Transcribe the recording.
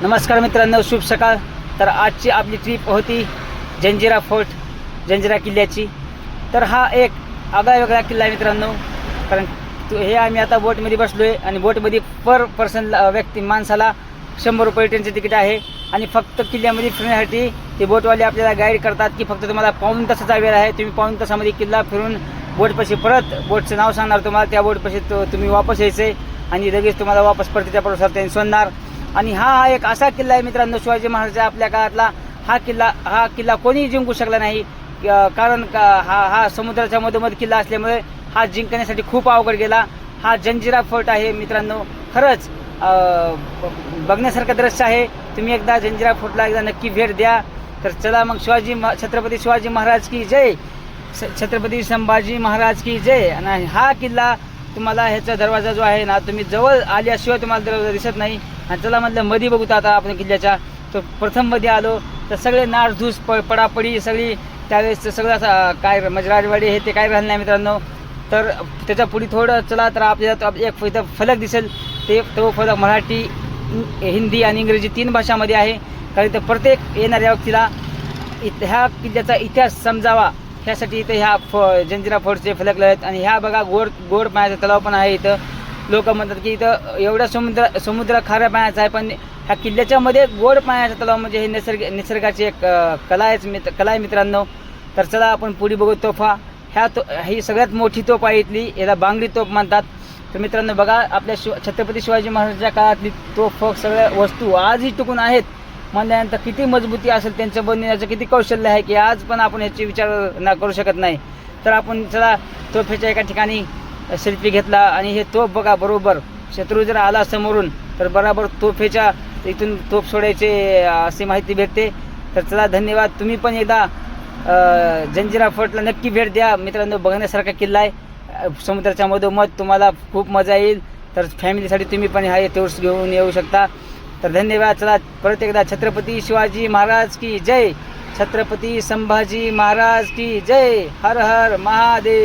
नमस्कार मित्रांनो, शुभ सकाळ. तर आजची आपली ट्रिप होती जंजिरा फोर्ट, जंजिरा किल्ल्याची. तर हा एक आगळा किल्ला आहे मित्रांनो. कारण हे आम्ही आता बोटमध्ये बसलो आहे आणि बोटमध्ये पर पर्सन माणसाला 100 रुपये ट्रेनचे तिकीट आहे. आणि फक्त किल्ल्यामध्ये फिरण्यासाठी ते बोटवाले आपल्याला गाईड करतात की फक्त तुम्हाला पाऊण तासाचा वेळ आहे. तुम्ही पाऊण तासामध्ये किल्ला फिरून बोटपाशी परत बोटचं नाव सांगणार तुम्हाला, त्या बोटपाशी तुम्ही वापस यायचे आणि लगेच तुम्हाला वापस परतीच्या प्रवासात त्यांनी सोडणार. आणि हा एक असा किल्ला आहे मित्रांनो, शिवाजी महाराजांच्या आपल्या काळातला हा किल्ला कोणीही जिंकू शकला नाही. कारण हा समुद्राच्या मधोमध किल्ला असल्यामुळे हा जिंकण्यासाठी खूप अवघड गेला. हा जंजिरा फोर्ट आहे मित्रांनो, खरंच बघण्यासारखं दृश्य आहे. तुम्ही एकदा जंजिरा फोर्टला एकदा नक्की भेट द्या. तर चला मग छत्रपती शिवाजी महाराज की जय, छत्रपती संभाजी महाराज की जय. आणि हा किल्ला तुम्हाला ह्याचा दरवाजा जो आहे ना, तुम्ही जवळ आल्याशिवाय तुम्हाला दरवाजा दिसत नाही. आणि चला म्हटलं मध्ये बघू आता आपण किल्ल्याच्या. तर प्रथम मध्ये आलो तर सगळे नासधूस पडापडी सगळी त्यावेळेस सगळं काय म्हणजे राजवाडी हे ते काय राहिलं नाही मित्रांनो. तर त्याच्या पुढे थोडं चला तर आपल्याला एक इथं फलक दिसेल. तो फलक मराठी, हिंदी आणि इंग्रजी 3 भाषामध्ये आहे. कारण इथं प्रत्येक येणाऱ्या व्यक्तीला ह्या किल्ल्याचा इतिहास समजावा ह्यासाठी इथं ह्या जंजिरा फोर्टचे फलक आहेत. आणि ह्या बघा गोड पाण्याचा तलाव पण आहे इथं. लोक म्हणतात की इथं एवढा समुद्र खाऱ्या पाण्याचा आहे, पण ह्या किल्ल्याच्या मध्ये गोड पाण्याचा तलाव म्हणजे हे निसर्गाची एक कला आहे मित्रांनो. तर चला आपण पुढे बघू तोफा. ही सगळ्यात मोठी तोफ आहे इथली, याला बांगडी तोफ म्हणतात. तर मित्रांनो बघा, आपल्या छत्रपती शिवाजी महाराजांच्या काळातली तोफ सगळ्या वस्तू आजही टिकून आहेत म्हणल्यानंतर किती मजबूती असेल त्यांचं बनवण्याचं, किती कौशल्य आहे की आज पण आपण याची विचार करू शकत नाही. तर आपण चला तोफेच्या एका ठिकाणी सेल्फी घेतला आणि हे तोफ बघा, बरोबर शत्रू जर आला समोरून तर बरोबर तोफेच्या इथून तोफ सोडायचे अशी माहिती भेटते. तर चला धन्यवाद. तुम्ही पण एकदा जंजिरा फोर्टला नक्की भेट द्या मित्रांनो. बघण्यासारखा किल्ला आहे, समुद्राच्या मधोमध तुम्हाला खूप मजा येईल. तर फॅमिलीसाठी तुम्ही पण हा टूर्स घेऊन येऊ शकता. तर धन्यवाद. चला परत एकदा छत्रपती शिवाजी महाराज की जय, छत्रपती संभाजी महाराज की जय. हर हर महादेव.